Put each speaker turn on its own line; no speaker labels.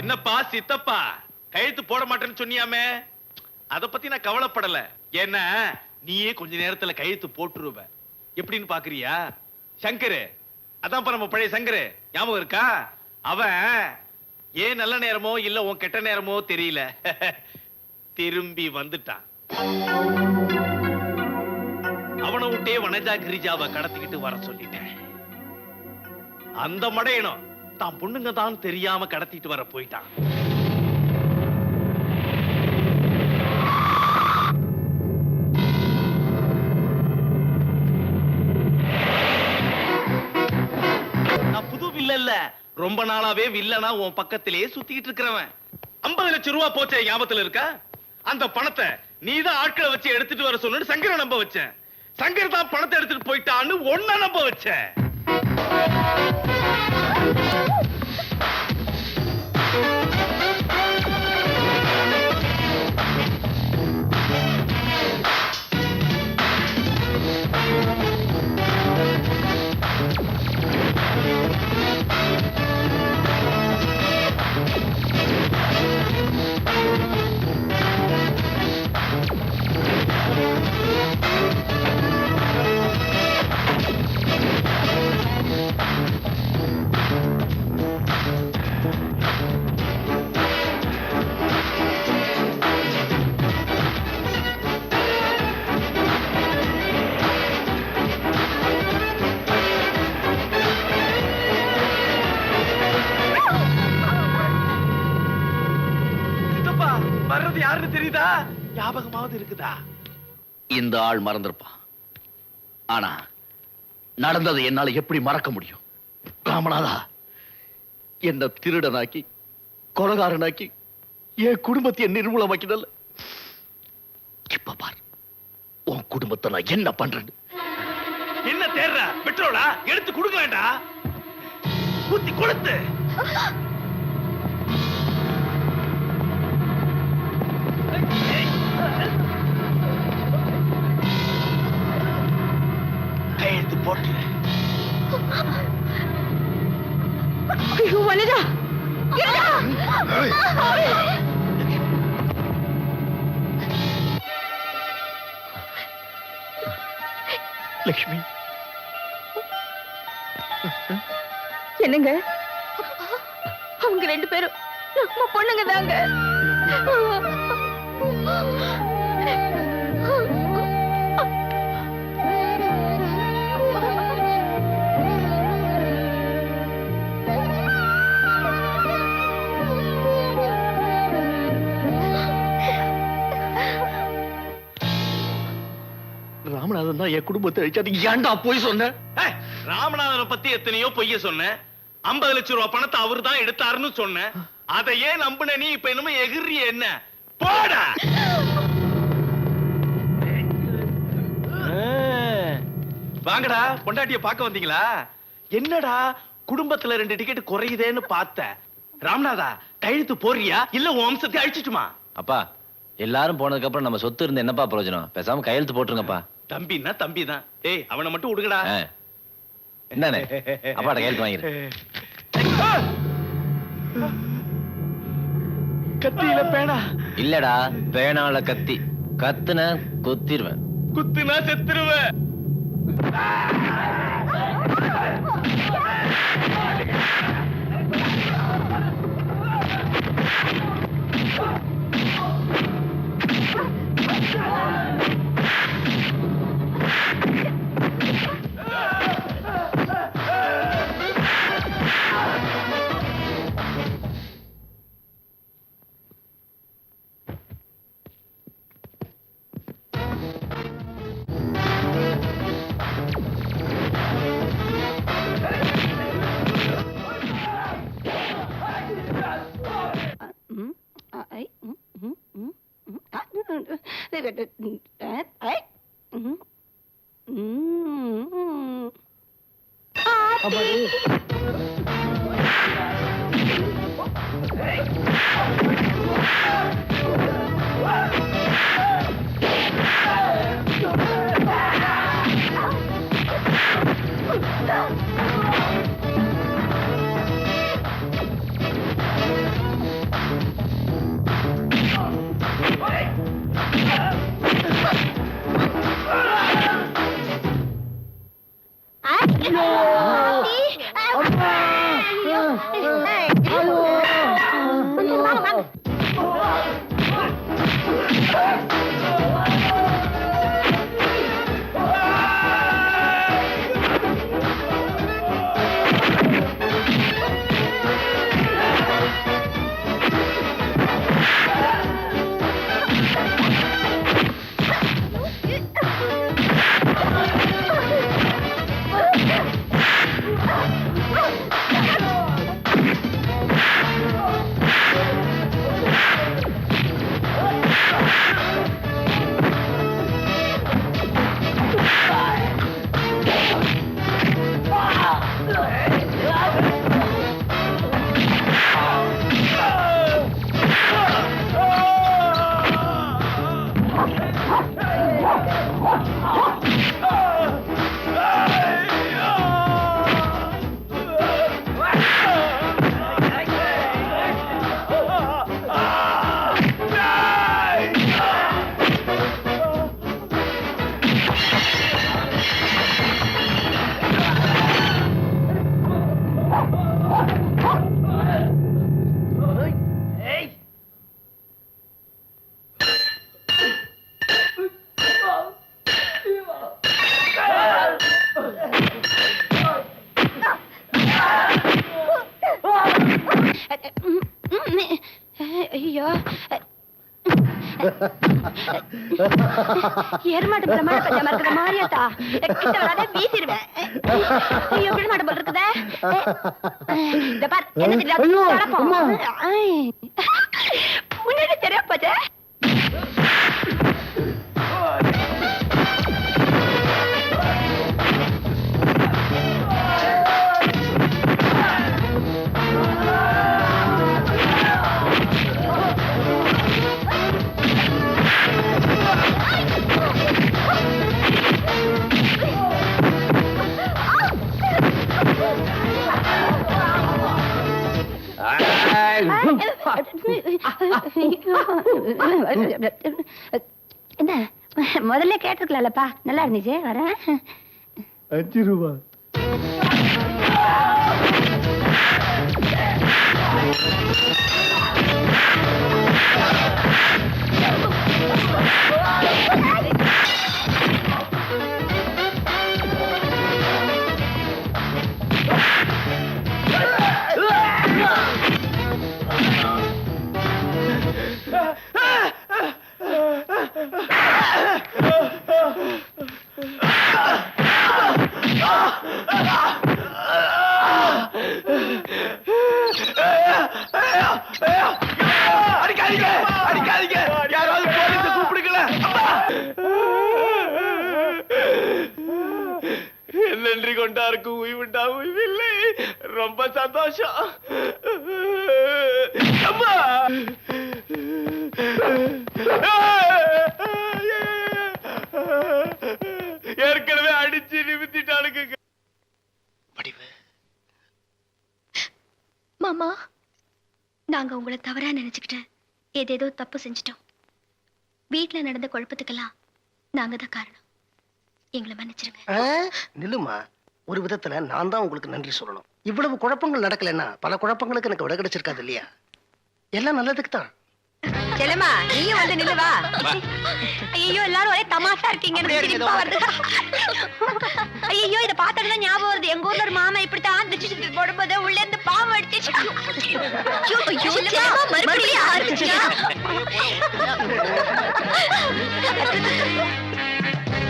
என்னப்பா சித்தப்பா கையெழுத்து போட மாட்டேன்னு சொன்னியாமே? அத பத்தி நான் கவலைப்படல. ஏன்னா நீயே கொஞ்ச நேரத்துல கையெழுத்து போட்டுருவ. எப்படின்னு பாக்குறியா? சங்கரு, அதான்ப்பா நம்ம பழைய சங்கரு, ஞாபகம் இருக்கா? அவன் ஏன் நல்ல நேரமோ இல்ல உன் கெட்ட நேரமோ தெரியல, திரும்பி வந்துட்டான். அவனை விட்டே வனஜா கிரிஜாவை கடத்திக்கிட்டு வர சொல்லிட்டேன். அந்த மடையனும் தான் பொண்ணுங்க தான் தெரியாம கடத்திட்டு வர போயிட்டான். நான் புது வில்ல, ரொம்ப நாளாவே வில்லனா உன் பக்கத்திலே சுத்திக்கிட்டு இருக்கிறவன். 50 லட்சம் ரூபாய் போச்சே, ஞாபகத்துல இருக்கா? அந்த பணத்தை நீதான் ஆட்களை வச்சு எடுத்துட்டு வர சொன்னு சங்கரை நம்ப வச்சேன். சங்கர் தான் பணத்தை எடுத்துட்டு போயிட்டான்னு ஒன்ன நம்ப வச்சேன். வர்றது யாருன்னு தெரியுதா? ஞாபகமாவது இருக்குதா?
இந்த ஆள் மறந்திருப்பான். ஆனா நடந்ததை என்னால எப்படி மறக்க முடியும்? ராமநாதா, என்ன திருடனாக்கி கொலகாரனாக்கி என் குடும்பத்தை நிர்மூலமாக்கிடல. இப்ப பார் உன் குடும்பத்தை நான் என்ன பண்றேன்னு.
என்ன தேர்ற? பெட்ரோலா? எடுத்து கொடுக்கலாம்டா. ஊத்தி கொளுத்து. கையெழுத்து போட்டு.
வனஜா,
லட்சுமி,
என்னங்க? அவங்க 2 பேரும் நம்ம பொண்ணுங்க தாங்க.
ராமநாதன் தான் என் குடும்பத்தை அழிச்சாது. ஏன்டா போய் சொன்ன?
ராமநாதனை பத்தி எத்தனையோ பொய்ய சொன்ன. 50 லட்சம் ரூபாய் பணத்தை அவரு தான் எடுத்தாருன்னு சொன்ன. அதை ஏன் நம்பின நீ? இப்ப என்னமோ எகிரிய என்ன? போடா. வாங்கடா, பொண்டாட்டிய பார்க்க வந்தீங்களா? என்னடா குடும்பத்துல 2 டிக்கெட் குறையுதேன்னு பார்த்த. ராமநாதா, கையெழுத்து போறியா இல்ல உன் வம்சத்தை அழிச்சிட்டுமா?
அப்பா, எல்லாரும் போனதுக்கு அப்புறம் நம்ம சொத்து இருந்து என்னப்பா பிரயோஜனம்? பேசாம கையெழுத்து போட்டுருங்கப்பா.
தம்பின்னா தம்பி தான். ஏய், அவனை மட்டும் விடுங்கடா.
என்னண்ணே, அப்பாட்ட கையெழுத்து வாங்கிரு.
கத்தியில பேனா
இல்லடா, பேனால கத்தி. கத்துன குத்திருவேன்.
குத்துனா செத்துருவேன்.
ஐயோ ஏர்மாட்டு பிரமாண பஞ்சாம இருக்கிற மாரியாத்தா கிட்ட வராத வீசிடுவேன். ஐயோ விடமாட்ட போல இருக்குதே. இந்த பார் என்ன தெரியல குழப்பம். முன்னாடி சரியா போச்சு. என்ன முதல்ல கேட்டிருக்கலாம்லப்பா, நல்லா இருந்துச்சு. வரேன்.
5 ரூபா.
அடிக்காதீங்க, அடிக்காதீங்க, யாராவது போலீஸை கூப்பிடுங்களேன். நன்றி கொண்டாருக்கும் உய்வுண்டா உய்வில்லை. ரொம்ப சந்தோஷம். அம்மா ஏற்கனவே அடிச்சு நிமித்திட்டானுங்க.
மாமா, நாங்க உங்களை தவறா நினைச்சுக்கிட்டு ஏதேதோ தப்பு செஞ்சிட்டோம். வீட்டுல நடந்த குழப்பத்துக்கெல்லாம் நாங்க தான் காரணம். எங்களை மன்னிச்சிருங்க.
நில்லுமா, ஒரு விதத்துல நான் தான் உங்களுக்கு நன்றி சொல்லணும். இவ்வளவு குழப்பங்கள் நடக்கலன்னா பல குழப்பங்களுக்கு எனக்கு விட கிடைச்சிருக்காது இல்லையா? எல்லாம் நல்லதுக்கு தான்.
செல்லம்மா, நீயும் வந்து நில்லுவா. ஐயோ, எல்லாரும் ஒரே தமாஷா இருக்கீங்க. ஐயோ, இத பார்த்தா ஞாபகம் வருது. எங்க ஊர்ல ஒரு மாமா இப்படித்தான் திருச்சி சுத்தி போடும்போது உள்ள இருந்து பாம்பு அடிச்சு. மறுபடியும்